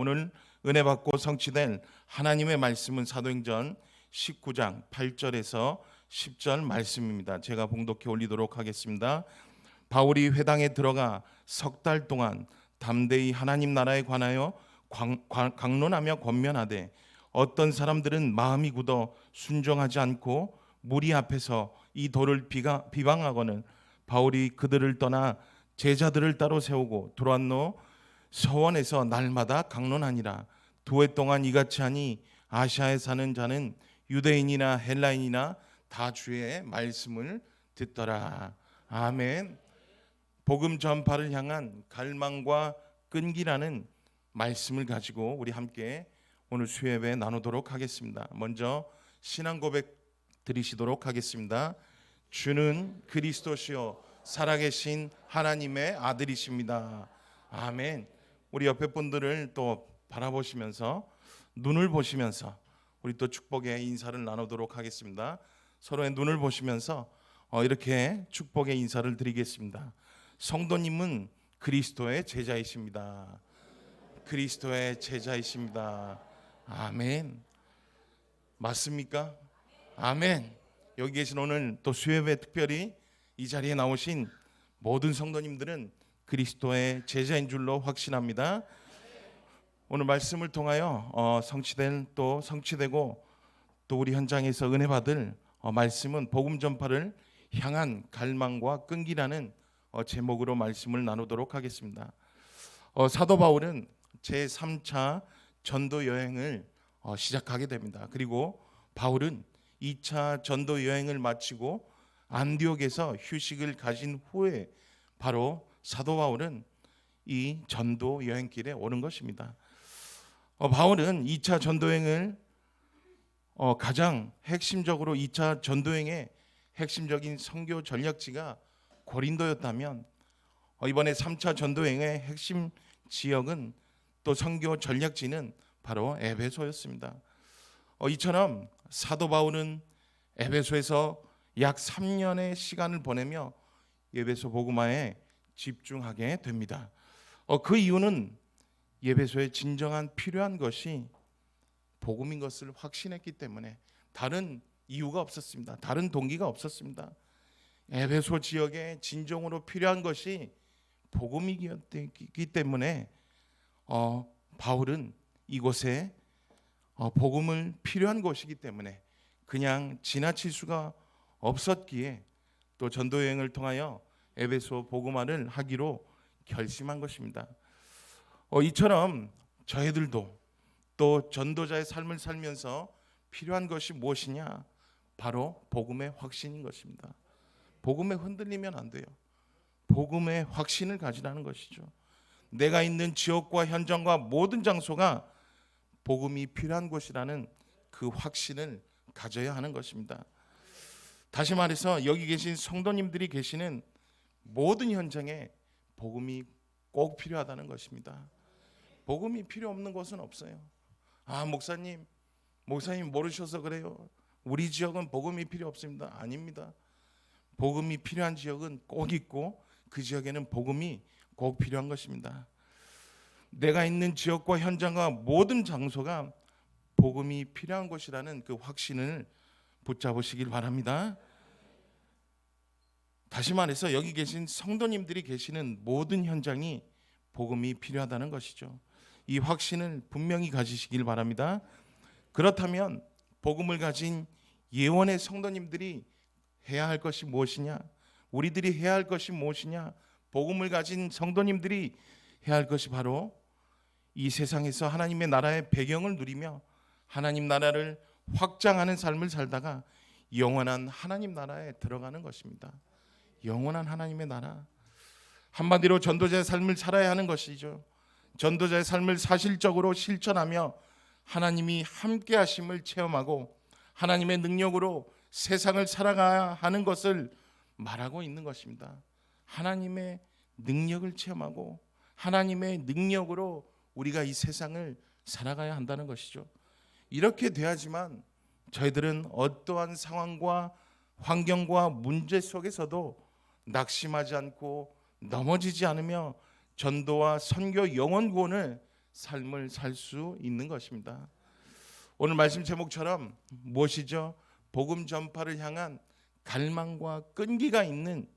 오늘 은혜 받고 성취될 하나님의 말씀은 사도행전 19장 8절에서 10절 말씀입니다. 제가 봉독해 올리도록 하겠습니다. 바울이 회당에 들어가 석 달 동안 담대히 하나님 나라에 관하여 강론하며 권면하되 어떤 사람들은 마음이 굳어 순종하지 않고 무리 앞에서 이 돌을 비방하거늘 바울이 그들을 떠나 제자들을 따로 세우고 두란노 서원에서 날마다 강론하니라. 2해 동안 이같이 하니 아시아에 사는 자는 유대인이나 헬라인이나 다 주의 말씀을 듣더라. 아멘. 복음 전파를 향한 갈망과 끈기라는 말씀을 가지고 우리 함께 오늘 수요예배 나누도록 하겠습니다. 먼저 신앙 고백 드리시도록 하겠습니다. 주는 그리스도시요 살아계신 하나님의 아들이십니다. 아멘. 우리 옆에 분들을 또 바라보시면서 눈을 보시면서 우리 또 축복의 인사를 나누도록 하겠습니다. 서로의 눈을 보시면서 이렇게 축복의 인사를 드리겠습니다. 성도님은 그리스도의 제자이십니다. 그리스도의 제자이십니다. 아멘. 맞습니까? 아멘. 여기 계신 오늘 또 수요예배 특별히 이 자리에 나오신 모든 성도님들은 그리스도의 제자인 줄로 확신합니다. 오늘 말씀을 통하여 성취되고 또 우리 현장에서 은혜 받을 말씀은 복음 전파를 향한 갈망과 끈기라는 제목으로 말씀을 나누도록 하겠습니다. 사도 바울은 제3차 전도 여행을 시작하게 됩니다. 그리고 바울은 2차 전도 여행을 마치고 안디옥에서 휴식을 가진 후에 바로 사도 바울은 이 전도 여행길에 오는 것입니다. 바울은 2차 전도여행을 가장 핵심적으로 2차 전도여행의 핵심적인 선교 전략지가 고린도였다면 이번에 3차 전도여행의 핵심 지역은 또 선교 전략지는 바로 에베소였습니다. 이처럼 사도 바울은 에베소에서 약 3년의 시간을 보내며 에베소 복음화에 집중하게 됩니다. 그 이유는 에베소에 진정한 필요한 것이 복음인 것을 확신했기 때문에 다른 이유가 없었습니다. 다른 동기가 없었습니다. 에베소 지역에 진정으로 필요한 것이 복음이기 때문에 바울은 이곳에 복음을 필요한 곳이기 때문에 그냥 지나칠 수가 없었기에 또 전도 여행을 통하여 에베소 복음화를 하기로 결심한 것입니다. 이처럼 저희들도 또 전도자의 삶을 살면서 필요한 것이 무엇이냐? 바로 복음의 확신인 것입니다. 복음에 흔들리면 안 돼요. 복음의 확신을 가지라는 것이죠. 내가 있는 지역과 현장과 모든 장소가 복음이 필요한 곳이라는 그 확신을 가져야 하는 것입니다. 다시 말해서 여기 계신 성도님들이 계시는 모든 현장에 복음이 꼭 필요하다는 것입니다. 복음이 필요 없는 곳은 없어요. 목사님 모르셔서 그래요. 우리 지역은 복음이 필요 없습니다. 아닙니다. 복음이 필요한 지역은 꼭 있고 그 지역에는 복음이 꼭 필요한 것입니다. 내가 있는 지역과 현장과 모든 장소가 복음이 필요한 곳이라는 그 확신을 붙잡으시길 바랍니다. 다시 말해서 여기 계신 성도님들이 계시는 모든 현장이 복음이 필요하다는 것이죠. 이 확신을 분명히 가지시길 바랍니다. 그렇다면 복음을 가진 예원의 성도님들이 해야 할 것이 무엇이냐? 우리들이 해야 할 것이 무엇이냐? 복음을 가진 성도님들이 해야 할 것이 바로 이 세상에서 하나님의 나라의 배경을 누리며 하나님 나라를 확장하는 삶을 살다가 영원한 하나님 나라에 들어가는 것입니다. 영원한 하나님의 나라. 한마디로 전도자의 삶을 살아야 하는 것이죠. 전도자의 삶을 사실적으로 실천하며 하나님이 함께 하심을 체험하고 하나님의 능력으로 세상을 살아가야 하는 것을 말하고 있는 것입니다. 하나님의 능력을 체험하고 하나님의 능력으로 우리가 이 세상을 살아가야 한다는 것이죠. 이렇게 돼야지만 저희들은 어떠한 상황과 환경과 문제 속에서도 낙심하지 않고 넘어지지 않으며 전도와 선교 영혼 구원을 삶을 살 수 있는 것입니다. 오늘 말씀 제목처럼 무엇이죠? 복음 전파를 향한 갈망과 끈기가 있는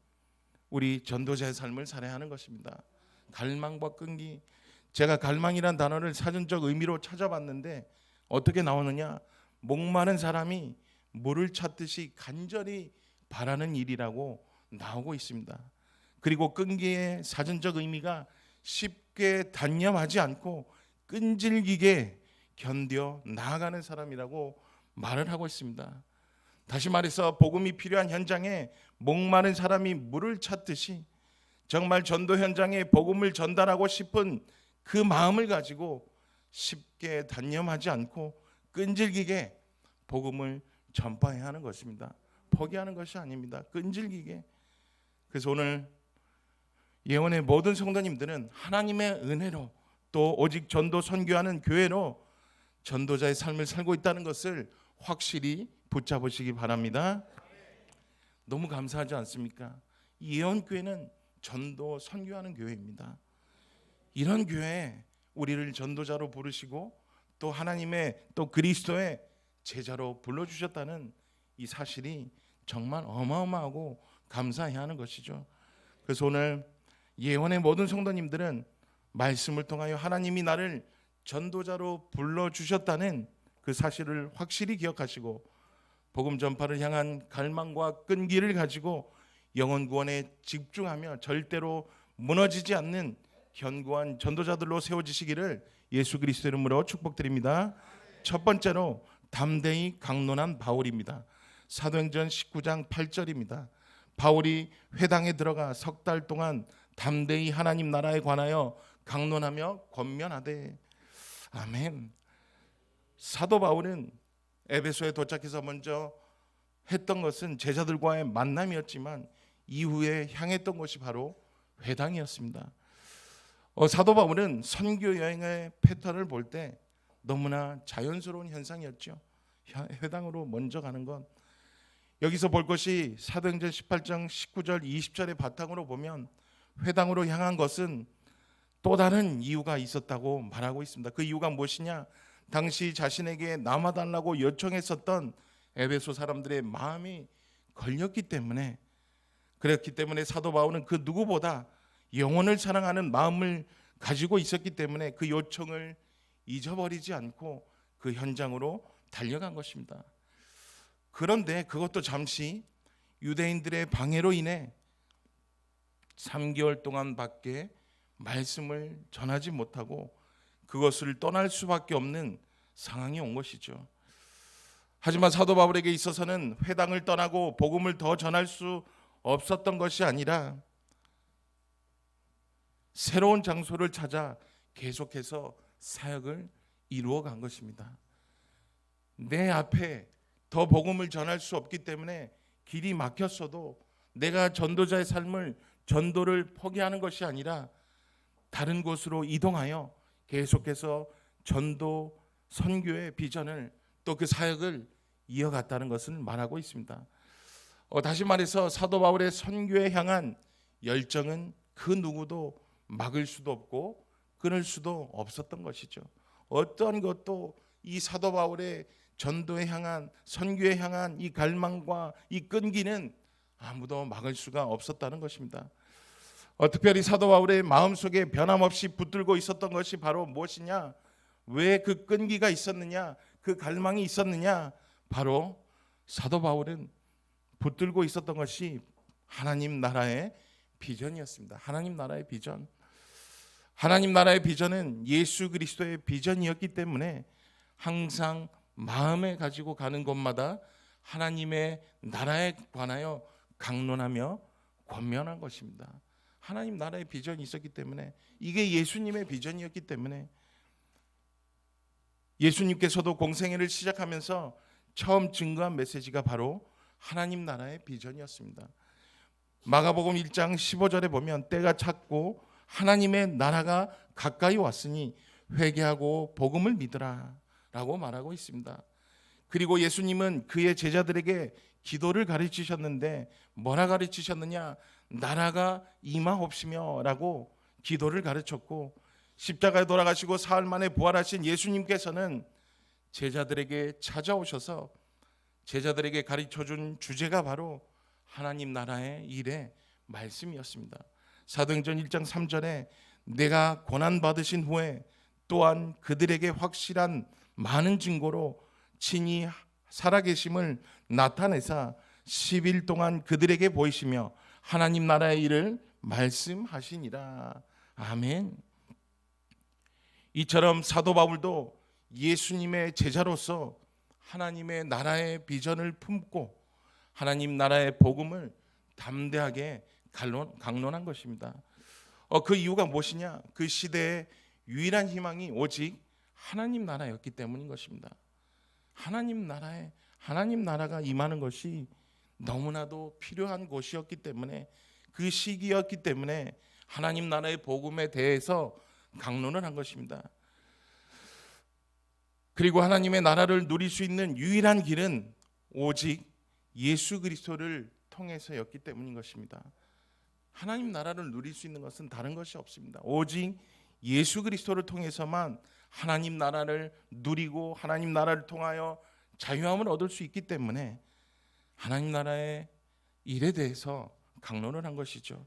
우리 전도자의 삶을 살아야 하는 것입니다. 갈망과 끈기. 제가 갈망이란 단어를 사전적 의미로 찾아봤는데 어떻게 나오느냐? 목마른 사람이 물을 찾듯이 간절히 바라는 일이라고 나오고 있습니다. 그리고 끈기의 사전적 의미가 쉽게 단념하지 않고 끈질기게 견뎌 나아가는 사람이라고 말을 하고 있습니다. 다시 말해서 복음이 필요한 현장에 목마른 사람이 물을 찾듯이 정말 전도 현장에 복음을 전달하고 싶은 그 마음을 가지고 쉽게 단념하지 않고 끈질기게 복음을 전파해야 하는 것입니다. 포기하는 것이 아닙니다. 끈질기게. 그래서 오늘 예원의 모든 성도님들은 하나님의 은혜로 또 오직 전도 선교하는 교회로 전도자의 삶을 살고 있다는 것을 확실히 붙잡으시기 바랍니다. 너무 감사하지 않습니까? 이 예원교회는 전도 선교하는 교회입니다. 이런 교회에 우리를 전도자로 부르시고 또 하나님의 또 그리스도의 제자로 불러주셨다는 이 사실이 정말 어마어마하고 감사해야 하는 것이죠. 그래서 오늘 예원의 모든 성도님들은 말씀을 통하여 하나님이 나를 전도자로 불러주셨다는 그 사실을 확실히 기억하시고 복음 전파를 향한 갈망과 끈기를 가지고 영혼 구원에 집중하며 절대로 무너지지 않는 견고한 전도자들로 세워지시기를 예수 그리스도 이름으로 축복드립니다. 첫 번째로 담대히 강론한 바울입니다. 사도행전 19장 8절입니다. 바울이 회당에 들어가 석 달 동안 담대히 하나님 나라에 관하여 강론하며 권면하되. 아멘. 사도 바울은 에베소에 도착해서 먼저 했던 것은 제자들과의 만남이었지만 이후에 향했던 곳이 바로 회당이었습니다. 사도 바울은 선교 여행의 패턴을 볼 때 너무나 자연스러운 현상이었죠. 회당으로 먼저 가는 것. 여기서 볼 것이 사도행전 18장 19절 20절의 바탕으로 보면 회당으로 향한 것은 또 다른 이유가 있었다고 말하고 있습니다. 그 이유가 무엇이냐? 당시 자신에게 남아달라고 요청했었던 에베소 사람들의 마음이 걸렸기 때문에, 그렇기 때문에 사도 바울은 그 누구보다 영혼을 사랑하는 마음을 가지고 있었기 때문에 그 요청을 잊어버리지 않고 그 현장으로 달려간 것입니다. 그런데 그것도 잠시 유대인들의 방해로 인해 3개월 동안밖에 말씀을 전하지 못하고 그것을 떠날 수밖에 없는 상황이 온 것이죠. 하지만 사도 바울에게 있어서는 회당을 떠나고 복음을 더 전할 수 없었던 것이 아니라 새로운 장소를 찾아 계속해서 사역을 이루어간 것입니다. 내 앞에 더 복음을 전할 수 없기 때문에 길이 막혔어도 내가 전도자의 삶을 전도를 포기하는 것이 아니라 다른 곳으로 이동하여 계속해서 전도 선교의 비전을 또 그 사역을 이어갔다는 것을 말하고 있습니다. 다시 말해서 사도 바울의 선교에 향한 열정은 그 누구도 막을 수도 없고 끊을 수도 없었던 것이죠. 어떤 것도 이 사도 바울의 전도에 향한 선교에 향한 이 갈망과 이 끈기는 아무도 막을 수가 없었다는 것입니다. 특별히 사도 바울의 마음속에 변함없이 붙들고 있었던 것이 바로 무엇이냐? 왜 그 끈기가 있었느냐? 그 갈망이 있었느냐? 바로 사도 바울은 붙들고 있었던 것이 하나님 나라의 비전이었습니다. 하나님 나라의 비전. 하나님 나라의 비전은 예수 그리스도의 비전이었기 때문에 항상 마음에 가지고 가는 곳마다 하나님의 나라에 관하여 강론하며 권면한 것입니다. 하나님 나라의 비전이 있었기 때문에, 이게 예수님의 비전이었기 때문에 예수님께서도 공생애를 시작하면서 처음 증거한 메시지가 바로 하나님 나라의 비전이었습니다. 마가복음 1장 15절에 보면 때가 찼고 하나님의 나라가 가까이 왔으니 회개하고 복음을 믿으라 라고 말하고 있습니다. 그리고 예수님은 그의 제자들에게 기도를 가르치셨는데 뭐라 가르치셨느냐? 나라가 임하옵시며 라고 기도를 가르쳤고, 십자가에 돌아가시고 사흘 만에 부활하신 예수님께서는 제자들에게 찾아오셔서 제자들에게 가르쳐준 주제가 바로 하나님 나라의 일의 말씀이었습니다. 사도행전 1장 3절에 내가 고난받으신 후에 또한 그들에게 확실한 많은 증거로 친히 살아계심을 나타내사 10일 동안 그들에게 보이시며 하나님 나라의 일을 말씀하시니라. 아멘. 이처럼 사도 바울도 예수님의 제자로서 하나님의 나라의 비전을 품고 하나님 나라의 복음을 담대하게 강론한 것입니다. 그 이유가 무엇이냐? 그 시대의 유일한 희망이 오직 하나님 나라였기 때문인 것입니다. 하나님 나라가 임하는 것이 너무나도 필요한 곳이었기 때문에, 그 시기였기 때문에 하나님 나라의 복음에 대해서 강론을 한 것입니다. 그리고 하나님의 나라를 누릴 수 있는 유일한 길은 오직 예수 그리스도를 통해서였기 때문인 것입니다. 하나님 나라를 누릴 수 있는 것은 다른 것이 없습니다. 오직 예수 그리스도를 통해서만 하나님 나라를 누리고 하나님 나라를 통하여 자유함을 얻을 수 있기 때문에 하나님 나라의 일에 대해서 강론을 한 것이죠.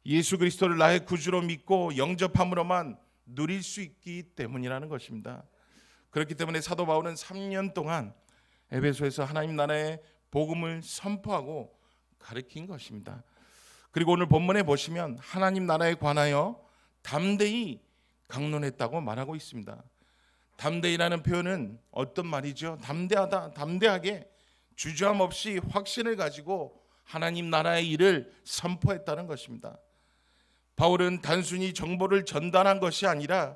예수 그리스도를 나의 구주로 믿고 영접함으로만 누릴 수 있기 때문이라는 것입니다. 그렇기 때문에 사도 바울은 3년 동안 에베소에서 하나님 나라의 복음을 선포하고 가르친 것입니다. 그리고 오늘 본문에 보시면 하나님 나라에 관하여 담대히 강론했다고 말하고 있습니다. 담대히라는 표현은 어떤 말이죠? 담대하다, 담대하게 주저함 없이 확신을 가지고 하나님 나라의 일을 선포했다는 것입니다. 바울은 단순히 정보를 전달한 것이 아니라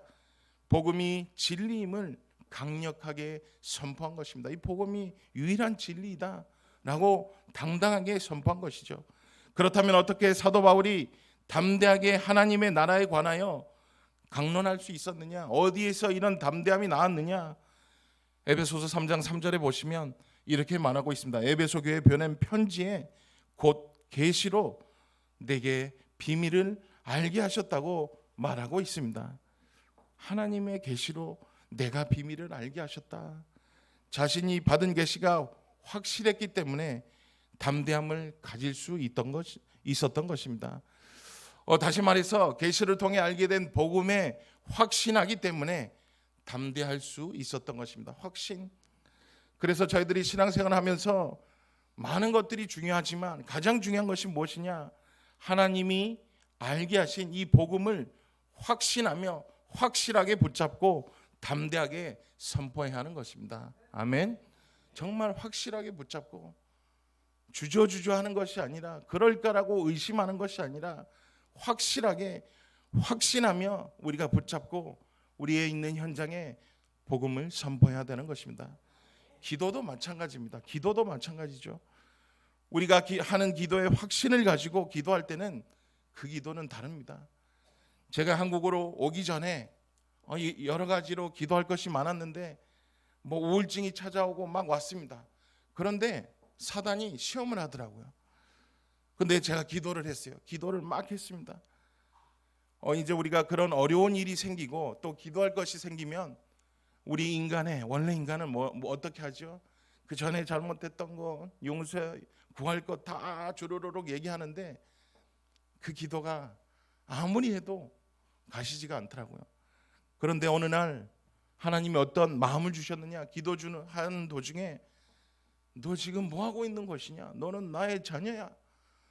복음이 진리임을 강력하게 선포한 것입니다. 이 복음이 유일한 진리이다 라고 당당하게 선포한 것이죠. 그렇다면 어떻게 사도 바울이 담대하게 하나님의 나라에 관하여 강론할 수 있었느냐? 어디에서 이런 담대함이 나왔느냐? 에베소서 3장 3절에 보시면 이렇게 말하고 있습니다. 에베소 교회에 보낸 편지에 곧 계시로 내게 비밀을 알게 하셨다고 말하고 있습니다. 하나님의 계시로 내가 비밀을 알게 하셨다. 자신이 받은 계시가 확실했기 때문에 담대함을 가질 수 있었던 것입니다. 다시 말해서 계시를 통해 알게 된 복음에 확신하기 때문에 담대할 수 있었던 것입니다. 확신. 그래서 저희들이 신앙생활을 하면서 많은 것들이 중요하지만 가장 중요한 것이 무엇이냐? 하나님이 알게 하신 이 복음을 확신하며 확실하게 붙잡고 담대하게 선포해야 하는 것입니다. 아멘. 정말 확실하게 붙잡고 주저주저하는 것이 아니라, 그럴까라고 의심하는 것이 아니라 확실하게 확신하며 우리가 붙잡고 우리의 있는 현장에 복음을 선포해야 되는 것입니다. 기도도 마찬가지입니다. 기도도 마찬가지죠. 우리가 하는 기도에 확신을 가지고 기도할 때는 그 기도는 다릅니다. 제가 한국으로 오기 전에 여러 가지로 기도할 것이 많았는데 우울증이 찾아오고 막 왔습니다. 그런데 사단이 시험을 하더라고요. 근데 제가 기도를 했어요. 기도를 막 했습니다. 이제 우리가 그런 어려운 일이 생기고 또 기도할 것이 생기면 우리 원래 인간은 뭐 어떻게 하죠? 그 전에 잘못했던 거 용서해 구할 것 다 주르륵 얘기하는데 그 기도가 아무리 해도 가시지가 않더라고요. 그런데 어느 날 하나님이 어떤 마음을 주셨느냐? 하는 도중에 너 지금 뭐 하고 있는 것이냐? 너는 나의 자녀야.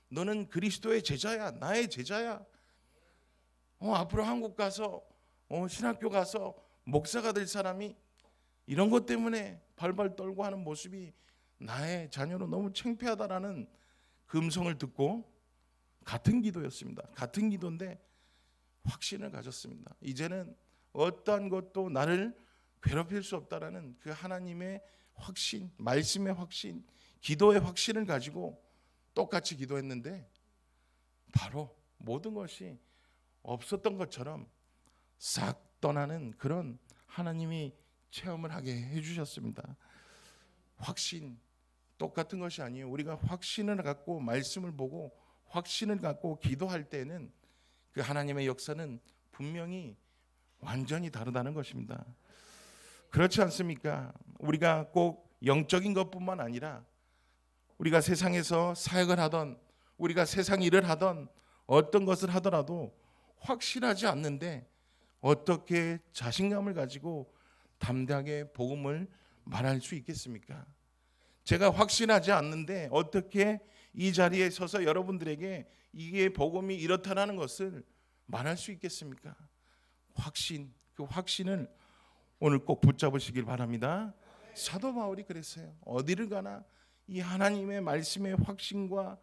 너는 그리스도의 제자야. 나의 제자야. 앞으로 한국 가서 신학교 가서 목사가 될 사람이 이런 것 때문에 발발 떨고 하는 모습이 나의 자녀로 너무 창피하다라는 그 음성을 듣고 같은 기도였습니다. 같은 기도인데 확신을 가졌습니다. 이제는 어떠한 것도 나를 괴롭힐 수 없다라는 그 하나님의 확신, 말씀의 확신, 기도의 확신을 가지고 똑같이 기도했는데 바로 모든 것이 없었던 것처럼 싹 떠나는 그런 하나님이 체험을 하게 해주셨습니다. 확신, 똑같은 것이 아니에요. 우리가 확신을 갖고 말씀을 보고 확신을 갖고 기도할 때는 그 하나님의 역사는 분명히 완전히 다르다는 것입니다. 그렇지 않습니까? 우리가 꼭 영적인 것뿐만 아니라 우리가 세상에서 사역을 하던, 우리가 세상 일을 하던, 어떤 것을 하더라도 확실하지 않는데 어떻게 자신감을 가지고 담대하게 복음을 말할 수 있겠습니까? 제가 확신하지 않는데 어떻게 이 자리에 서서 여러분들에게 이게 복음이 이렇다라는 것을 말할 수 있겠습니까? 확신, 그 확신을 오늘 꼭 붙잡으시길 바랍니다. 사도 바울이 그랬어요. 어디를 가나 이 하나님의 말씀의 확신과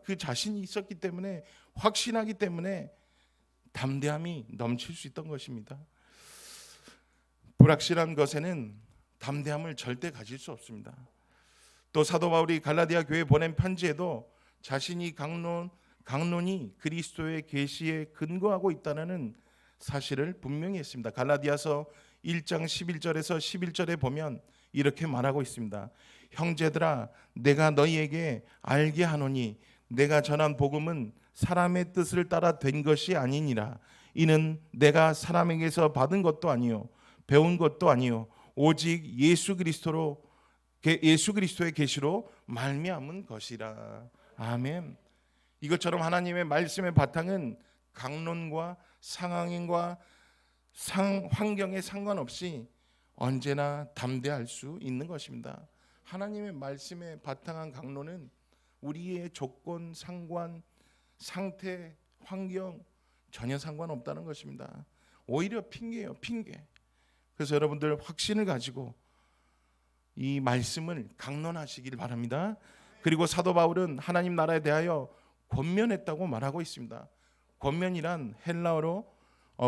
그 자신이 있었기 때문에, 확신하기 때문에 담대함이 넘칠 수 있던 것입니다. 불확실한 것에는 담대함을 절대 가질 수 없습니다. 또 사도 바울이 갈라디아 교회에 보낸 편지에도 자신이 강론이 그리스도의 계시에 근거하고 있다는 사실을 분명히 했습니다. 갈라디아서 1장 11절에서 11절에 보면 이렇게 말하고 있습니다. 형제들아, 내가 너희에게 알게 하노니 내가 전한 복음은 사람의 뜻을 따라 된 것이 아니니라. 이는 내가 사람에게서 받은 것도 아니요 배운 것도 아니요 오직 예수 그리스도의 계시로 말미암은 것이라. 아멘. 이것처럼 하나님의 말씀의 바탕은 강론과 상황과 환경에 상관없이 언제나 담대할 수 있는 것입니다. 하나님의 말씀에 바탕한 강론은 우리의 조건, 상관, 상태, 환경 전혀 상관없다는 것입니다. 오히려 핑계예요, 핑계. 그래서 여러분들 확신을 가지고 이 말씀을 강론하시길 바랍니다. 그리고 사도 바울은 하나님 나라에 대하여 권면했다고 말하고 있습니다. 권면이란 헬라어로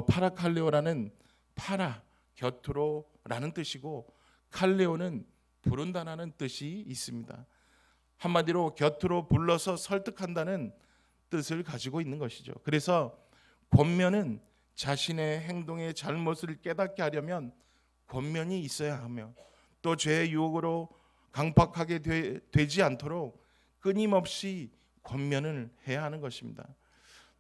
파라칼레오라는 파라, 곁으로라는 뜻이고 칼레오는 부른다라는 뜻이 있습니다. 한마디로 곁으로 불러서 설득한다는 뜻을 가지고 있는 것이죠. 그래서 권면은 자신의 행동의 잘못을 깨닫게 하려면 권면이 있어야 하며, 또 죄의 유혹으로 강박하게 되지 않도록 끊임없이 권면을 해야 하는 것입니다.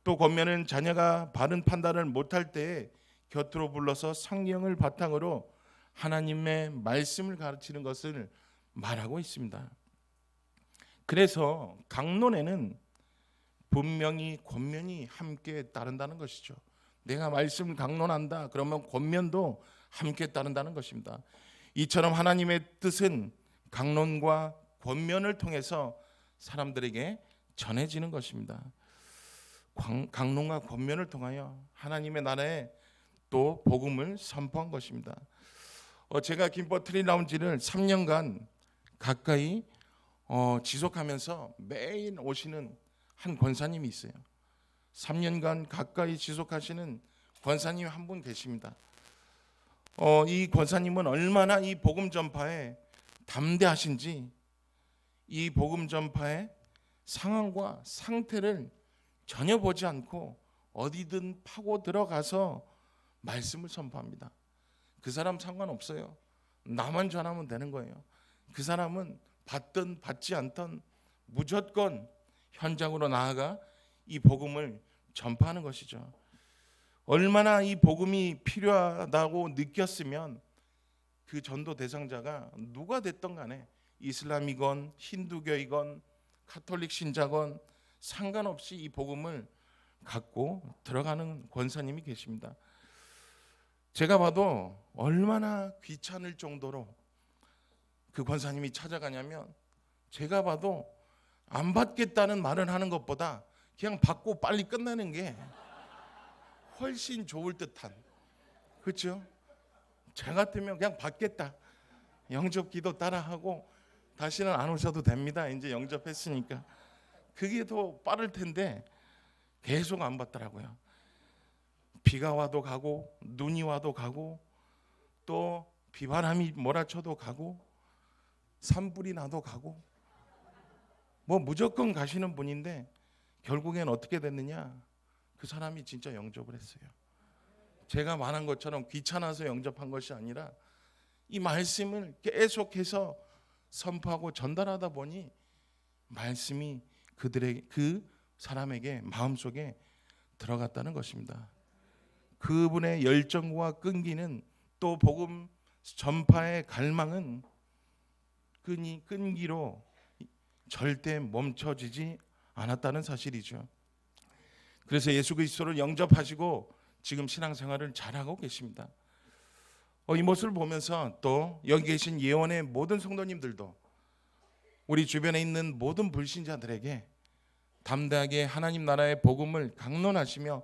또 권면은 자녀가 바른 판단을 못할 때에 곁으로 불러서 성경을 바탕으로 하나님의 말씀을 가르치는 것을 말하고 있습니다. 그래서 강론에는 분명히 권면이 함께 따른다는 것이죠. 내가 말씀을 강론한다 그러면 권면도 함께 따른다는 것입니다. 이처럼 하나님의 뜻은 강론과 권면을 통해서 사람들에게 전해지는 것입니다. 강론과 권면을 통하여 하나님의 나라에 또 복음을 선포한 것입니다. 제가 김포 트리라운지를 3년간 가까이 지속하면서 매일 오시는 한 권사님이 있어요. 3년간 가까이 지속하시는 권사님이 한 분 계십니다. 이 권사님은 얼마나 이 복음 전파에 담대하신지, 이 복음 전파의 상황과 상태를 전혀 보지 않고 어디든 파고 들어가서 말씀을 선포합니다. 그 사람 상관없어요. 나만 전하면 되는 거예요. 그 사람은 받든 받지 않든 무조건 현장으로 나아가 이 복음을 전파하는 것이죠. 얼마나 이 복음이 필요하다고 느꼈으면 그 전도 대상자가 누가 됐던 간에 이슬람이건 힌두교이건 카톨릭 신자건 상관없이 이 복음을 갖고 들어가는 권사님이 계십니다. 제가 봐도 얼마나 귀찮을 정도로 그 권사님이 찾아가냐면, 제가 봐도 안 받겠다는 말을 하는 것보다 그냥 받고 빨리 끝내는 게 훨씬 좋을 듯한, 그렇죠? 저 같으면 그냥 받겠다, 영접 기도 따라하고 다시는 안 오셔도 됩니다. 이제 영접했으니까. 그게 더 빠를 텐데 계속 안 받더라고요. 비가 와도 가고 눈이 와도 가고 또 비바람이 몰아쳐도 가고 산불이 나도 가고 뭐 무조건 가시는 분인데 결국엔 어떻게 됐느냐? 그 사람이 진짜 영접을 했어요. 제가 말한 것처럼 귀찮아서 영접한 것이 아니라 이 말씀을 계속해서 선포하고 전달하다 보니 말씀이 그 사람에게 마음속에 들어갔다는 것입니다. 그분의 열정과 끈기는, 또 복음 전파의 갈망은 끈기로 절대 멈춰지지 않았다는 사실이죠. 그래서 예수 그리스도를 영접하시고 지금 신앙생활을 잘하고 계십니다. 이 모습을 보면서 또 여기 계신 예원의 모든 성도님들도 우리 주변에 있는 모든 불신자들에게 담대하게 하나님 나라의 복음을 강론하시며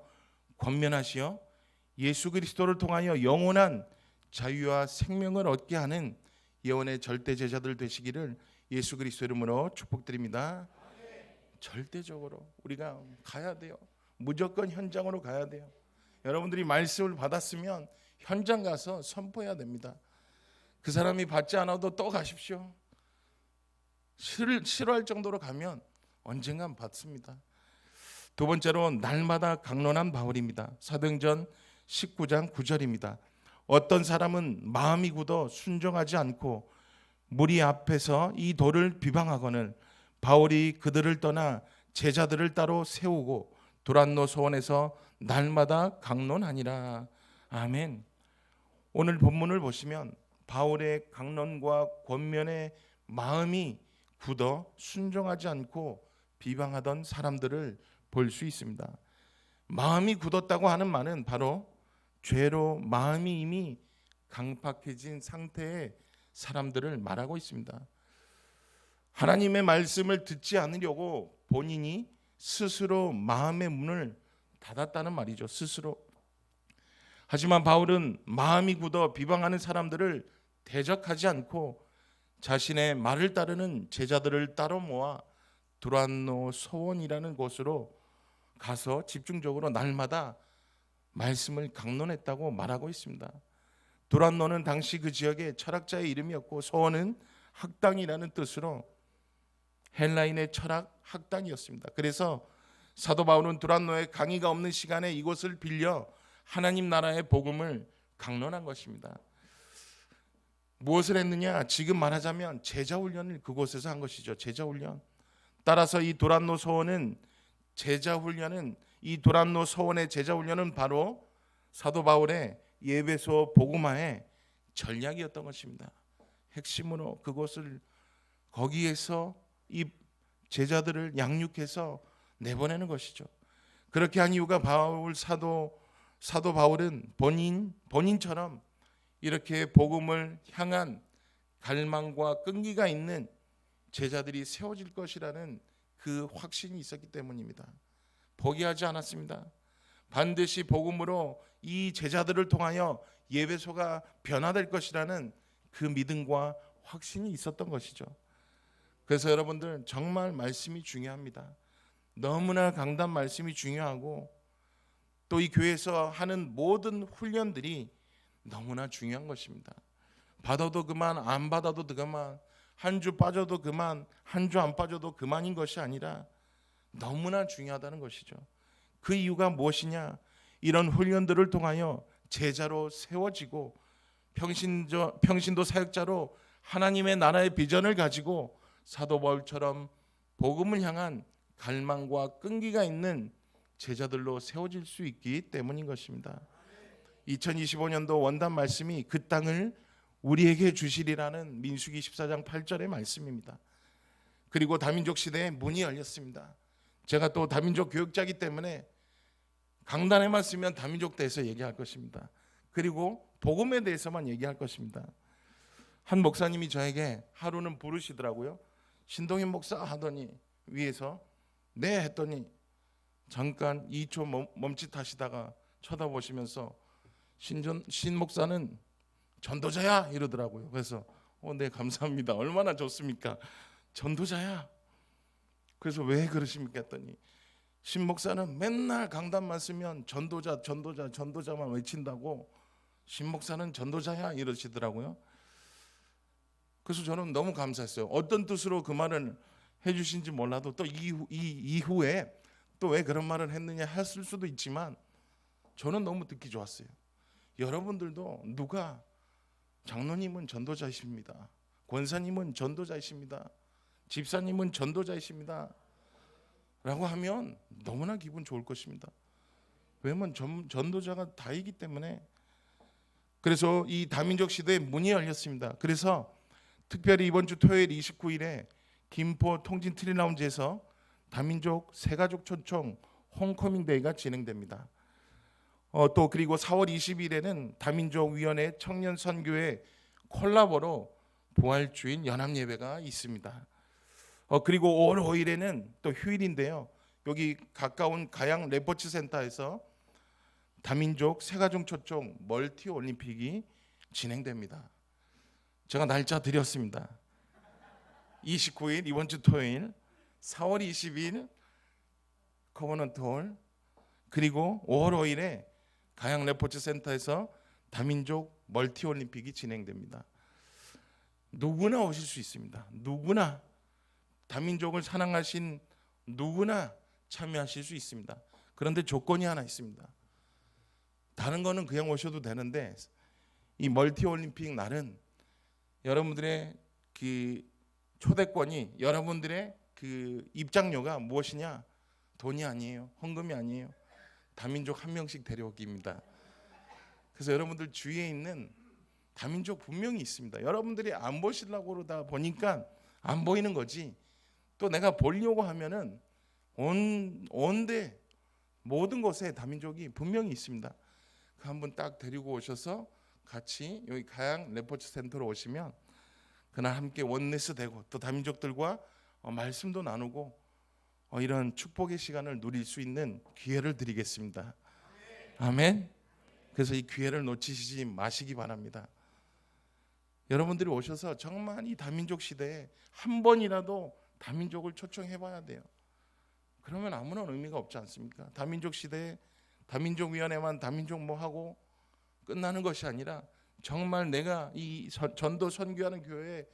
권면하시어 예수 그리스도를 통하여 영원한 자유와 생명을 얻게 하는 예언의 절대 제자들 되시기를 예수 그리스도 이름으로 축복드립니다. 절대적으로 우리가 가야 돼요. 무조건 현장으로 가야 돼요. 여러분들이 말씀을 받았으면 현장 가서 선포해야 됩니다. 그 사람이 받지 않아도 또 가십시오. 싫어할 정도로 가면 언젠간 받습니다. 두 번째로 날마다 강론한 바울입니다. 사도행전 19장 9절입니다. 어떤 사람은 마음이 굳어 순종하지 않고 무리 앞에서 이 돌을 비방하거늘 바울이 그들을 떠나 제자들을 따로 세우고 두란노 소원에서 날마다 강론하니라. 아멘. 오늘 본문을 보시면 바울의 강론과 권면의 마음이 굳어 순종하지 않고 비방하던 사람들을 볼 수 있습니다. 마음이 굳었다고 하는 말은 바로 죄로 마음이 이미 강팍해진 상태의 사람들을 말하고 있습니다. 하나님의 말씀을 듣지 않으려고 본인이 스스로 마음의 문을 닫았다는 말이죠. 스스로. 하지만 바울은 마음이 굳어 비방하는 사람들을 대적하지 않고 자신의 말을 따르는 제자들을 따로 모아 두란노 소원이라는 곳으로 가서 집중적으로 날마다 말씀을 강론했다고 말하고 있습니다. 두란노는 당시 그 지역의 철학자의 이름이었고 소원은 학당이라는 뜻으로 헬라인의 철학 학당이었습니다. 그래서 사도 바울은 두란노에 강의가 없는 시간에 이곳을 빌려 하나님 나라의 복음을 강론한 것입니다. 무엇을 했느냐? 지금 말하자면 제자훈련을 그곳에서 한 것이죠. 제자훈련. 따라서 이 두란노 소원은 이 두란노 소원의 제자훈련은 바로 사도 바울의 예배소 복음화의 전략이었던 것입니다. 핵심으로 거기에서 이 제자들을 양육해서 내보내는 것이죠. 그렇게 한 이유가 사도 바울은 본인처럼 이렇게 복음을 향한 갈망과 끈기가 있는 제자들이 세워질 것이라는 그 확신이 있었기 때문입니다. 포기하지 않았습니다. 반드시 복음으로 이 제자들을 통하여 예배소가 변화될 것이라는 그 믿음과 확신이 있었던 것이죠. 그래서 여러분들 정말 말씀이 중요합니다. 너무나 강단 말씀이 중요하고 또 이 교회에서 하는 모든 훈련들이 너무나 중요한 것입니다. 받아도 그만, 안 받아도 그만, 한 주 빠져도 그만, 한 주 안 빠져도 그만인 것이 아니라 너무나 중요하다는 것이죠. 그 이유가 무엇이냐? 이런 훈련들을 통하여 제자로 세워지고 평신도 사역자로 하나님의 나라의 비전을 가지고 사도 바울처럼 복음을 향한 갈망과 끈기가 있는 제자들로 세워질 수 있기 때문인 것입니다. 2025년도 원단 말씀이 그 땅을 우리에게 주시리라는 민수기 14장 8절의 말씀입니다. 그리고 다민족 시대에 문이 열렸습니다. 제가 또 다민족 교육자이기 때문에 강단에만 쓰면 다민족 대해서 얘기할 것입니다. 그리고 복음에 대해서만 얘기할 것입니다. 한 목사님이 저에게 하루는 부르시더라고요. 신동현 목사 하더니 위에서 네 했더니 잠깐 2초 멈칫하시다가 쳐다보시면서 신 목사는 전도자야 이러더라고요. 그래서 네 감사합니다. 얼마나 좋습니까? 전도자야. 그래서 왜 그러십니까 했더니 신 목사는 맨날 강단만 쓰면 전도자만 외친다고 신 목사는 전도자야 이러시더라고요. 그래서 저는 너무 감사했어요. 어떤 뜻으로 그 말을 해주신지 몰라도 또 이후에 또 왜 그런 말을 했느냐 했을 수도 있지만 저는 너무 듣기 좋았어요. 여러분들도 누가 장로님은 전도자이십니다. 권사님은 전도자이십니다. 집사님은 전도자이십니다. 라고 하면 너무나 기분 좋을 것입니다. 왜냐면 전도자가 다이기 때문에. 그래서 이 다민족 시대에 문이 열렸습니다. 그래서 특별히 이번 주 토요일 29일에 김포 통진 트리라운지에서 다민족 새가족 초청 홈커밍 데이가 진행됩니다. 또 그리고 4월 20일에는 다민족 위원회 청년 선교회 콜라보로 부활주인 연합 예배가 있습니다. 그리고 5월 5일에는 또 휴일인데요. 여기 가까운 가양 레포츠 센터에서 다민족 새가족 초청 멀티 올림픽이 진행됩니다. 제가 날짜 드렸습니다. 29일 이번 주 토요일, 4월 20일 커버넌트 홀, 그리고 5월 5일에 가양 레포츠 센터에서 다민족 멀티 올림픽이 진행됩니다. 누구나 오실 수 있습니다. 누구나 다민족을 사랑하신 누구나 참여하실 수 있습니다. 그런데 조건이 하나 있습니다. 다른 거는 그냥 오셔도 되는데 이 멀티 올림픽 날은 여러분들의 그 초대권이, 여러분들의 그 입장료가 무엇이냐? 돈이 아니에요. 헌금이 아니에요. 다민족 한 명씩 데려오기입니다. 그래서 여러분들 주위에 있는 다민족 분명히 있습니다. 여러분들이 안 보시려고 그러다 보니까 안 보이는 거지. 또 내가 보려고 하면은 온데 모든 곳에 다민족이 분명히 있습니다. 그 한 분 딱 데리고 오셔서 같이 여기 가양 레포츠 센터로 오시면 그날 함께 원네스 되고 또 다민족들과 말씀도 나누고 이런 축복의 시간을 누릴 수 있는 기회를 드리겠습니다. 아멘. 그래서 이 기회를 놓치시지 마시기 바랍니다. 여러분들이 오셔서 정말 이 다민족 시대에 한 번이라도 다민족을 초청해 봐야 돼요. 그러면 아무런 의미가 없지 않습니까? 다민족 시대에 다민족 위원회만 다민족 뭐 하고 끝나는 것이 아니라 정말 내가 이 전도 선교하는 교회에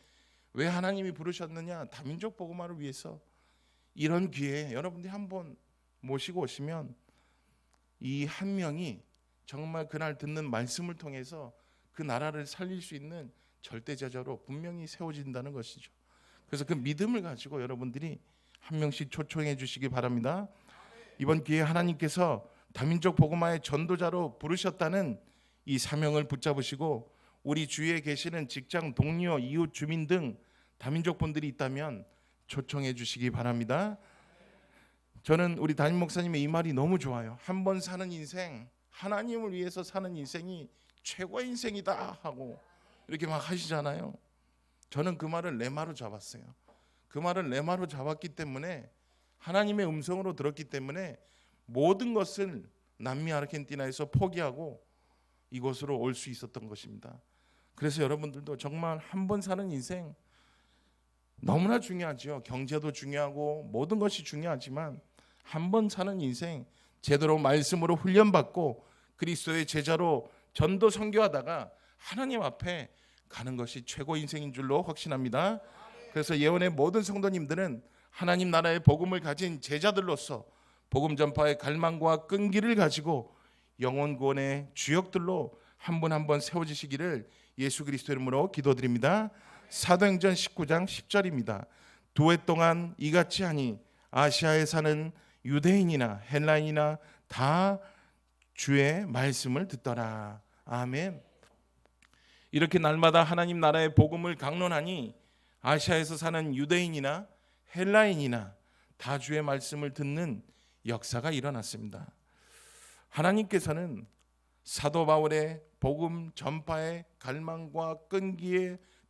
왜 하나님이 부르셨느냐? 다민족 복음화를 위해서. 이런 기회에 여러분들이 한번 모시고 오시면 이 한 명이 정말 그날 듣는 말씀을 통해서 그 나라를 살릴 수 있는 절대제자로 분명히 세워진다는 것이죠. 그래서 그 믿음을 가지고 여러분들이 한 명씩 초청해 주시기 바랍니다. 이번 기회에 하나님께서 다민족 복음화의 전도자로 부르셨다는 이 사명을 붙잡으시고 우리 주위에 계시는 직장 동료, 이웃 주민 등 다민족 분들이 있다면 초청해 주시기 바랍니다. 저는 우리 담임 목사님의 이 말이 너무 좋아요. 한 번 사는 인생, 하나님을 위해서 사는 인생이 최고의 인생이다 하고 이렇게 막 하시잖아요. 저는 그 말을 레마로 잡았어요. 그 말을 레마로 잡았기 때문에 하나님의 음성으로 들었기 때문에 모든 것을 남미 아르헨티나에서 포기하고 이곳으로 올 수 있었던 것입니다. 그래서 여러분들도 정말 한 번 사는 인생 너무나 중요하죠. 경제도 중요하고 모든 것이 중요하지만 한 번 사는 인생 제대로 말씀으로 훈련받고 그리스도의 제자로 전도 선교하다가 하나님 앞에 가는 것이 최고 인생인 줄로 확신합니다. 그래서 예언의 모든 성도님들은 하나님 나라의 복음을 가진 제자들로서 복음 전파의 갈망과 끈기를 가지고 영혼 구원의 주역들로 한 분 한 분 세워지시기를 예수 그리스도 이름으로 기도드립니다. 사도행전 19장 10절입니다. 2해 동안 이같이 하니 아시아에 사는 유대인이나 헬라인이나 다 주의 말씀을 듣더라. 아멘. 이렇게 날마다 하나님 나라의 복음을 강론하니 아시아에서 사는 유대인이나 헬라인이나 다 주의 말씀을 듣는 역사가 일어났습니다. 하나님께서는 사도 바울의 복음 전파의 갈망과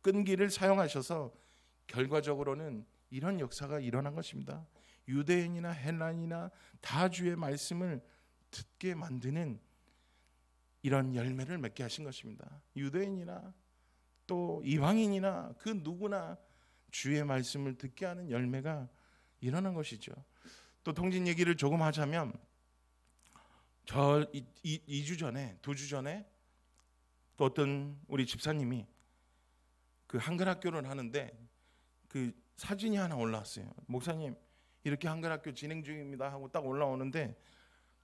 끈기를 사용하셔서 결과적으로는 이런 역사가 일어난 것입니다. 유대인이나 헬라인이나 다 주의 말씀을 듣게 만드는 이런 열매를 맺게 하신 것입니다. 유대인이나 또 이방인이나 그 누구나 주의 말씀을 듣게 하는 열매가 일어난 것이죠. 또 통진 얘기를 조금 하자면 저 2주 전에 2주 전에 또 어떤 우리 집사님이 그 한글학교를 하는데 그 사진이 하나 올라왔어요. 목사님 이렇게 한글학교 진행 중입니다 하고 딱 올라오는데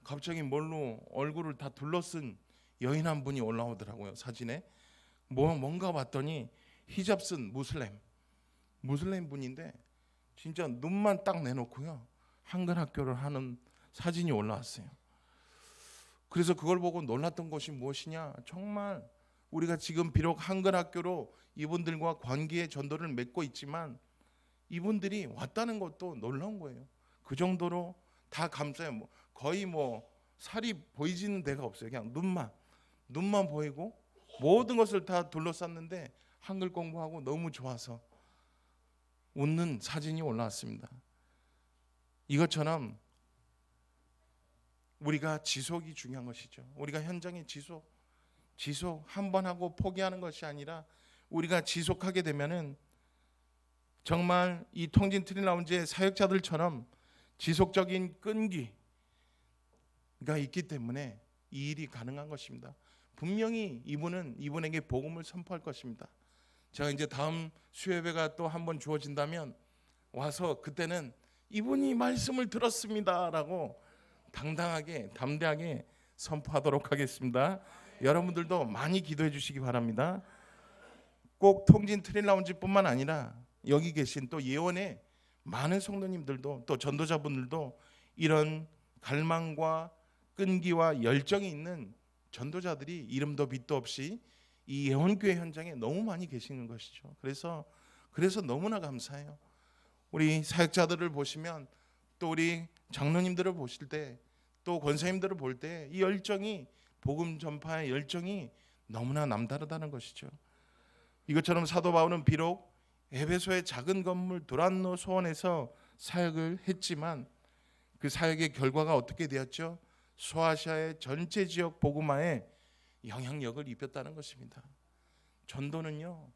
갑자기 뭘로 얼굴을 다 둘러쓴 여인 한 분이 올라오더라고요. 사진에 뭔가 봤더니 히잡 쓴 무슬림 분인데 진짜 눈만 딱 내놓고요 한글학교를 하는 사진이 올라왔어요. 그래서 그걸 보고 놀랐던 것이 무엇이냐? 정말 우리가 지금 비록 한글 학교로 이분들과 관계의 전도를 맺고 있지만 이분들이 왔다는 것도 놀라운 거예요. 그 정도로 다 감사해요. 거의 살이 보이지는 데가 없어요. 그냥 눈만 보이고 모든 것을 다 둘러쌌는데 한글 공부하고 너무 좋아서 웃는 사진이 올라왔습니다. 이것처럼 우리가 지속이 중요한 것이죠. 우리가 현장의 지속 한 번 하고 포기하는 것이 아니라 우리가 지속하게 되면은 정말 이 통진 트리라운지의 사역자들처럼 지속적인 끈기가 있기 때문에 이 일이 가능한 것입니다. 분명히 이분에게 복음을 선포할 것입니다. 제가 이제 다음 수요예배가 또 한 번 주어진다면 와서 그때는 이분이 말씀을 들었습니다라고 당당하게 담대하게 선포하도록 하겠습니다. 여러분들도 많이 기도해 주시기 바랍니다. 꼭 통진 트리라운지뿐만 아니라 여기 계신 또 예원의 많은 성도님들도 또 전도자분들도 이런 갈망과 끈기와 열정이 있는 전도자들이 이름도 빛도 없이 이 예원교회 현장에 너무 많이 계시는 것이죠. 그래서 너무나 감사해요. 우리 사역자들을 보시면 또 우리 장로님들을 보실 때 또 권사님들을 볼 때 이 열정이 복음 전파의 열정이 너무나 남다르다는 것이죠. 이것처럼 사도 바울은 비록 에베소의 작은 건물 도란노 소원에서 사역을 했지만 그 사역의 결과가 어떻게 되었죠? 소아시아의 전체 지역 복음화에 영향력을 입혔다는 것입니다. 전도는요,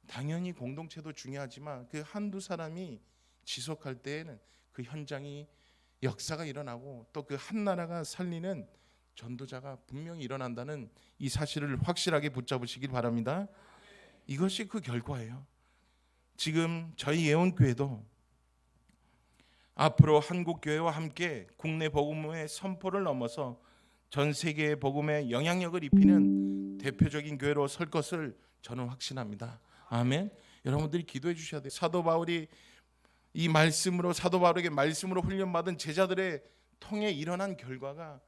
당연히 공동체도 중요하지만 그 한두 사람이 지속할 때에는 그 현장이 역사가 일어나고 또 그 한 나라가 살리는 전도자가 분명히 일어난다는 이 사실을 확실하게 붙잡으시길 바랍니다. 이것이 그 결과예요. 지금 저희 예원교회도 앞으로 한국교회와 함께 국내 복음의 선포를 넘어서 전 세계의 복음에 영향력을 입히는 대표적인 교회로 설 것을 저는 확신합니다. 아멘. 여러분들이 기도해 주셔야 돼요. 사도 바울이 이 말씀으로 사도 바울에게 말씀으로 훈련받은 제자들의 통해 일어난 결과가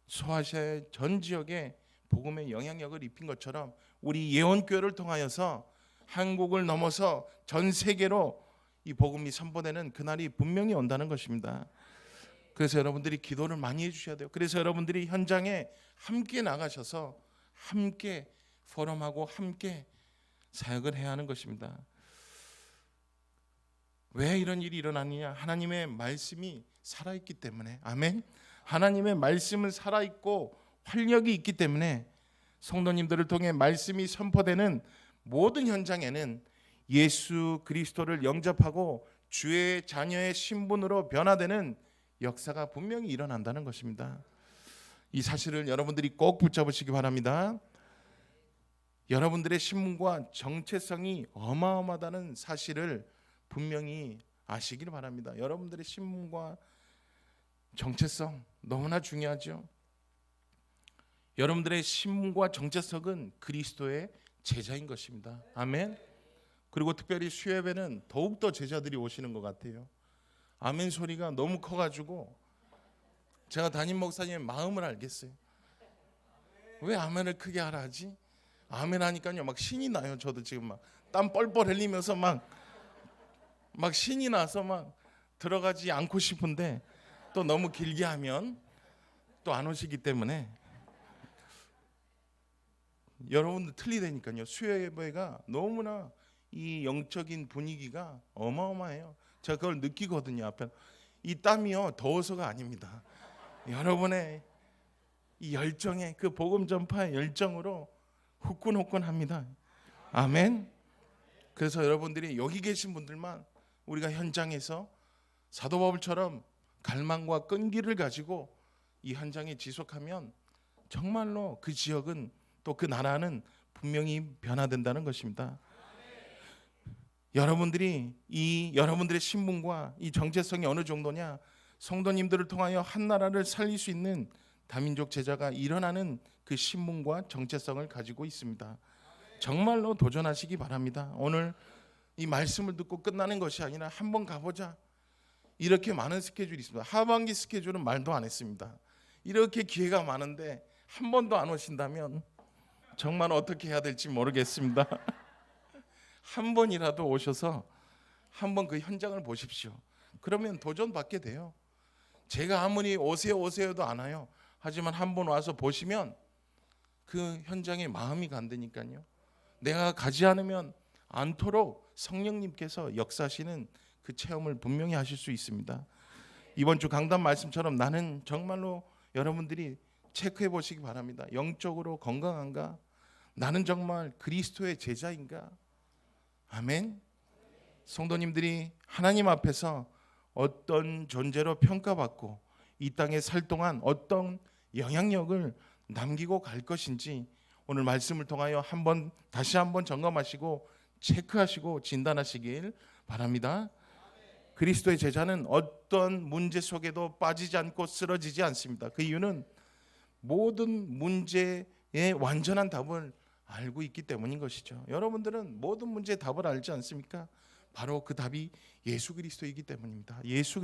소아시아의 전 지역에 복음의 영향력을 입힌 것처럼 우리 예원교회를 통하여서 한국을 넘어서 전 세계로 이 복음이 선포되는 그날이 분명히 온다는 것입니다. 그래서 여러분들이 기도를 많이 해주셔야 돼요. 그래서 여러분들이 현장에 함께 나가셔서 함께 포럼하고 함께 사역을 해야 하는 것입니다. 왜 이런 일이 일어나느냐? 하나님의 말씀이 살아있기 때문에. 아멘. 하나님의 말씀은 살아있고 활력이 있기 때문에 성도님들을 통해 말씀이 선포되는 모든 현장에는 예수 그리스도를 영접하고 주의 자녀의 신분으로 변화되는 역사가 분명히 일어난다는 것입니다. 이 사실을 여러분들이 꼭 붙잡으시기 바랍니다. 여러분들의 신분과 정체성이 어마어마하다는 사실을 분명히 아시길 바랍니다. 여러분들의 신분과 정체성 너무나 중요하죠. 여러분들의 신분과 정체성은 그리스도의 제자인 것입니다. 아멘. 그리고 특별히 수요예배는 더욱더 제자들이 오시는 것 같아요. 아멘 소리가 너무 커가지고 제가 담임 목사님의 마음을 알겠어요. 왜 아멘을 크게 하라 하지? 아멘 하니까요 막 신이 나요. 저도 지금 막 땀 뻘뻘 흘리면서 막 신이 나서 막 들어가지 않고 싶은데 또 너무 길게 하면 또 안 오시기 때문에 여러분들 틀리다니까요. 수요예배가 너무나 이 영적인 분위기가 어마어마해요. 제가 그걸 느끼거든요. 앞에 이 땀이요 더워서가 아닙니다. 여러분의 이 열정에 그 복음 전파의 열정으로 후끈후끈합니다. 아멘. 그래서 여러분들이 여기 계신 분들만 우리가 현장에서 사도 바울처럼 갈망과 끈기를 가지고 이 현장에 지속하면 정말로 그 지역은 또 그 나라는 분명히 변화된다는 것입니다. 여러분들이 여러분들의 신분과 이 정체성이 어느 정도냐? 성도님들을 통하여 한 나라를 살릴 수 있는 다민족 제자가 일어나는 그 신분과 정체성을 가지고 있습니다. 정말로 도전하시기 바랍니다. 오늘 이 말씀을 듣고 끝나는 것이 아니라 한번 가보자. 이렇게 많은 스케줄이 있습니다. 하반기 스케줄은 말도 안 했습니다. 이렇게 기회가 많은데 한 번도 안 오신다면 정말 어떻게 해야 될지 모르겠습니다. 한 번이라도 오셔서 한번 그 현장을 보십시오. 그러면 도전받게 돼요. 제가 아무리 오세요 오세요도 안 와요. 하지만 한 번 와서 보시면 그 현장에 마음이 간다니까요. 내가 가지 않으면 않도록 성령님께서 역사하시는 그 체험을 분명히 하실 수 있습니다. 이번 주 강단 말씀처럼 나는 정말로 여러분들이 체크해 보시기 바랍니다. 영적으로 건강한가? 나는 정말 그리스도의 제자인가? 아멘. 성도님들이 하나님 앞에서 어떤 존재로 평가받고 이 땅에 살 동안 어떤 영향력을 남기고 갈 것인지 오늘 말씀을 통하여 다시 한번 점검하시고 체크하시고 진단하시길 바랍니다. 그리스도의 제자는 어떤 문제 속에도 빠지지 않고 쓰러지지 않습니다. 그 이유는 모든 문제의 완전한 답을 알고 있기 때문인 것이죠. 여러분들은 모든 문제의 답을 알지 않습니까? 바로 그 답이 예수 그리스도이기 때문입니다. 예수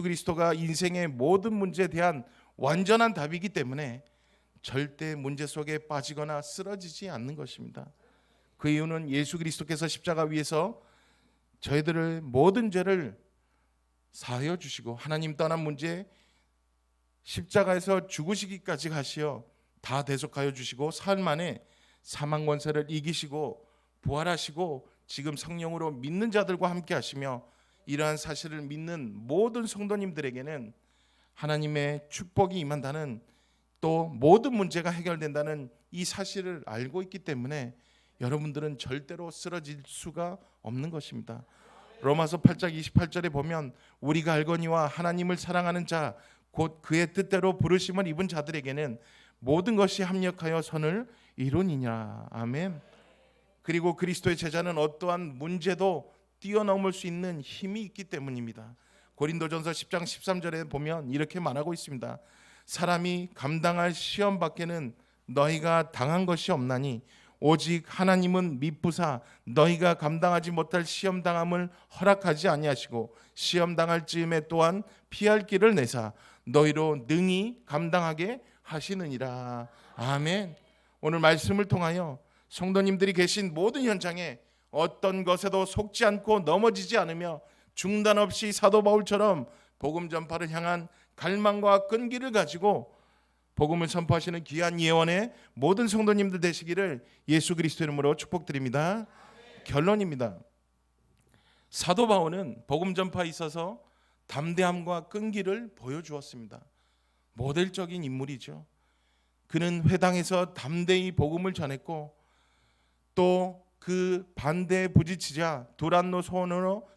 그리스도가 인생의 모든 문제에 대한 완전한 답이기 때문에 절대 문제 속에 빠지거나 쓰러지지 않는 것입니다. 그 이유는 예수 그리스도께서 십자가 위에서 저희들을 모든 죄를 사하여 주시고 하나님 떠난 문제 십자가에서 죽으시기까지 가시어 다 대속하여 주시고 사흘 만에 사망 권세를 이기시고 부활하시고 지금 성령으로 믿는 자들과 함께 하시며 이러한 사실을 믿는 모든 성도님들에게는 하나님의 축복이 임한다는 또 모든 문제가 해결된다는 이 사실을 알고 있기 때문에 여러분들은 절대로 쓰러질 수가 없는 것입니다. 로마서 8장 28절에 보면 우리가 알거니와 하나님을 사랑하는 자 곧 그의 뜻대로 부르심을 입은 자들에게는 모든 것이 합력하여 선을 이루니라. 아멘. 그리고 그리스도의 제자는 어떠한 문제도 뛰어넘을 수 있는 힘이 있기 때문입니다. 고린도전서 10장 13절에 보면 이렇게 말하고 있습니다. 사람이 감당할 시험 밖에는 너희가 당한 것이 없나니 오직 하나님은 미쁘사 너희가 감당하지 못할 시험 당함을 허락하지 아니하시고 시험 당할 즈음에 또한 피할 길을 내사 너희로 능히 감당하게 하시느니라. 아멘. 오늘 말씀을 통하여 성도님들이 계신 모든 현장에 어떤 것에도 속지 않고 넘어지지 않으며 중단 없이 사도 바울처럼 복음 전파를 향한 갈망과 끈기를 가지고 복음을 선포하시는 귀한 예원의 모든 성도님들 되시기를 예수 그리스도 이름으로 축복드립니다. 결론입니다. 사도 바울은 복음 전파에 있어서 담대함과 끈기를 보여주었습니다. 모델적인 인물이죠. 그는 회당에서 담대히 복음을 전했고 또 그 반대에 부딪히자 두란노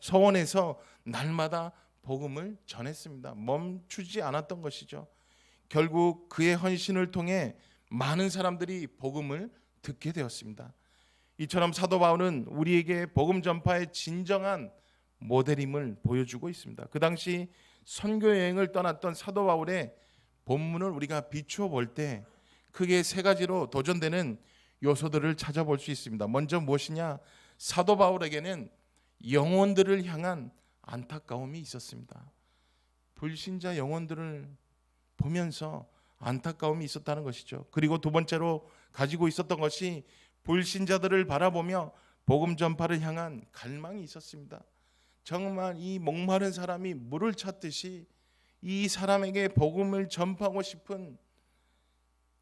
서원에서 날마다 복음을 전했습니다. 멈추지 않았던 것이죠. 결국 그의 헌신을 통해 많은 사람들이 복음을 듣게 되었습니다. 이처럼 사도 바울은 우리에게 복음 전파의 진정한 모델임을 보여주고 있습니다. 그 당시 선교 여행을 떠났던 사도 바울의 본문을 우리가 비추어 볼 때 크게 세 가지로 도전되는 요소들을 찾아볼 수 있습니다. 먼저 무엇이냐? 사도 바울에게는 영혼들을 향한 안타까움이 있었습니다. 불신자 영혼들을 보면서 안타까움이 있었다는 것이죠. 그리고 두 번째로 가지고 있었던 것이 불신자들을 바라보며 복음 전파를 향한 갈망이 있었습니다. 정말 이 목마른 사람이 물을 찾듯이 이 사람에게 복음을 전파하고 싶은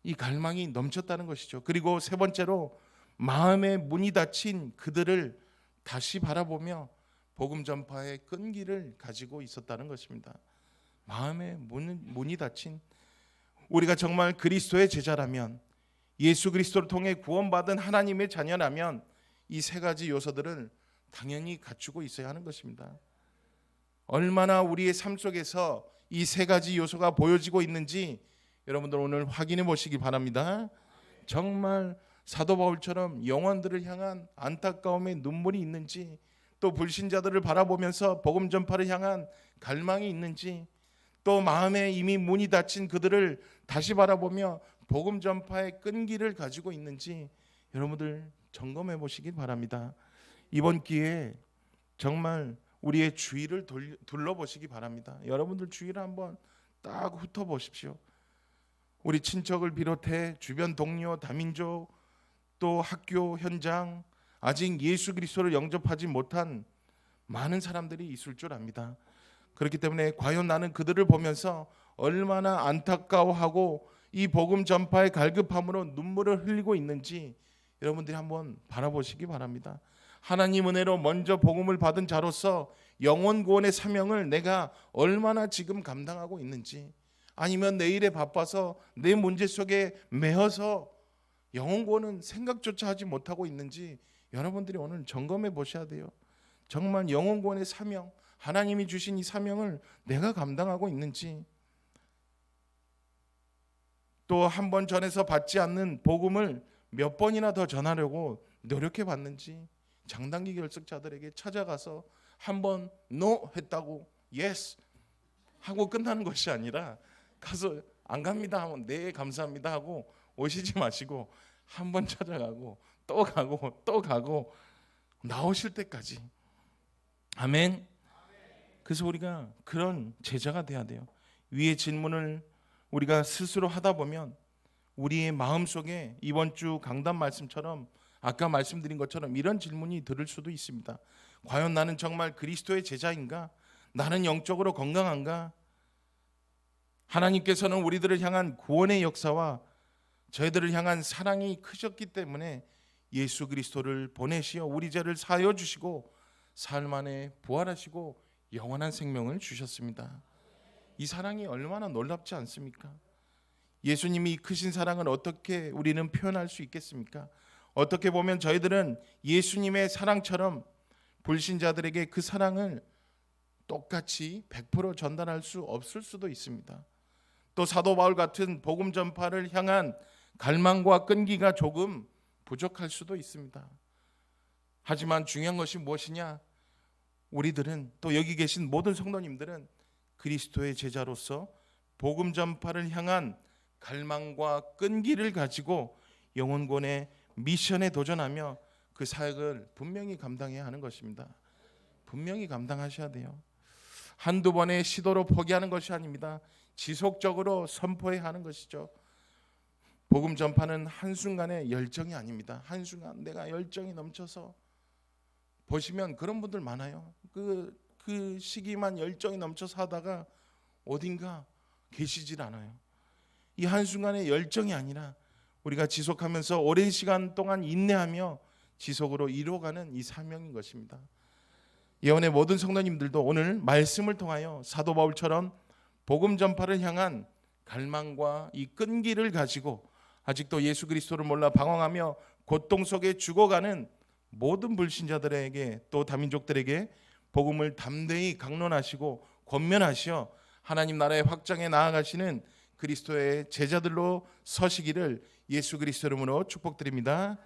이 갈망이 넘쳤다는 것이죠. 그리고 세 번째로 마음의 문이 닫힌 그들을 다시 바라보며 복음 전파의 끈기를 가지고 있었다는 것입니다. 마음의 문이 닫힌 우리가 정말 그리스도의 제자라면 예수 그리스도를 통해 구원받은 하나님의 자녀라면 이 세 가지 요소들을 당연히 갖추고 있어야 하는 것입니다. 얼마나 우리의 삶 속에서 이 세 가지 요소가 보여지고 있는지 여러분들 오늘 확인해 보시기 바랍니다. 정말 사도 바울처럼 영혼들을 향한 안타까움의 눈물이 있는지 또 불신자들을 바라보면서 복음 전파를 향한 갈망이 있는지 또 마음에 이미 문이 닫힌 그들을 다시 바라보며 복음 전파의 끈기를 가지고 있는지 여러분들 점검해 보시기 바랍니다. 이번 기회에 정말 우리의 주위를 둘러보시기 바랍니다. 여러분들 주위를 한번 딱 훑어보십시오. 우리 친척을 비롯해 주변 동료, 다민족, 또 학교 현장, 아직 예수 그리스도를 영접하지 못한 많은 사람들이 있을 줄 압니다. 그렇기 때문에 과연 나는 그들을 보면서 얼마나 안타까워하고 이 복음 전파의 갈급함으로 눈물을 흘리고 있는지 여러분들이 한번 바라보시기 바랍니다. 하나님 은혜로 먼저 복음을 받은 자로서 영혼 구원의 사명을 내가 얼마나 지금 감당하고 있는지, 아니면 내일에 바빠서 내 문제 속에 매여서 영혼 구원은 생각조차 하지 못하고 있는지 여러분들이 오늘 점검해 보셔야 돼요. 정말 영혼 구원의 사명, 하나님이 주신 이 사명을 내가 감당하고 있는지, 또 한 번 전해서 받지 않는 복음을 몇 번이나 더 전하려고 노력해 봤는지, 장단기 결석자들에게 찾아가서 한 번 노 했다고 예스 하고 끝나는 것이 아니라, 가서 안 갑니다 하면 네 감사합니다 하고 오시지 마시고 한 번 찾아가고 또 가고 또 가고 나오실 때까지. 아멘. 그래서 우리가 그런 제자가 돼야 돼요. 위의 질문을 우리가 스스로 하다 보면 우리의 마음속에 이번 주 강단 말씀처럼, 아까 말씀드린 것처럼 이런 질문이 들을 수도 있습니다. 과연 나는 정말 그리스도의 제자인가? 나는 영적으로 건강한가? 하나님께서는 우리들을 향한 구원의 역사와 저희들을 향한 사랑이 크셨기 때문에 예수 그리스도를 보내시어 우리 죄를 사하여 주시고 사흘 만에 부활하시고 영원한 생명을 주셨습니다. 이 사랑이 얼마나 놀랍지 않습니까? 예수님이 크신 사랑을 어떻게 우리는 표현할 수 있겠습니까? 어떻게 보면 저희들은 예수님의 사랑처럼 불신자들에게 그 사랑을 똑같이 100% 전달할 수 없을 수도 있습니다. 또 사도 바울 같은 복음 전파를 향한 갈망과 끈기가 조금 부족할 수도 있습니다. 하지만 중요한 것이 무엇이냐? 우리들은, 또 여기 계신 모든 성도님들은 그리스도의 제자로서 복음 전파를 향한 갈망과 끈기를 가지고 영혼권의 미션에 도전하며 그 사역을 분명히 감당해야 하는 것입니다. 분명히 감당하셔야 돼요. 한두 번의 시도로 포기하는 것이 아닙니다. 지속적으로 선포해야 하는 것이죠. 복음 전파는 한순간의 열정이 아닙니다. 한순간 내가 열정이 넘쳐서, 보시면 그런 분들 많아요. 그 시기만 열정이 넘쳐서 하다가 어딘가 계시질 않아요. 이 한순간의 열정이 아니라 우리가 지속하면서 오랜 시간 동안 인내하며 지속으로 이루어가는 이 사명인 것입니다. 예언의 모든 성도님들도 오늘 말씀을 통하여 사도 바울처럼 복음 전파를 향한 갈망과 이 끈기를 가지고 아직도 예수 그리스도를 몰라 방황하며 고통 속에 죽어가는 모든 불신자들에게, 또 다민족들에게 복음을 담대히 강론하시고 권면하시어 하나님 나라의 확장에 나아가시는 그리스도의 제자들로 서시기를 예수 그리스도 이름으로 축복드립니다.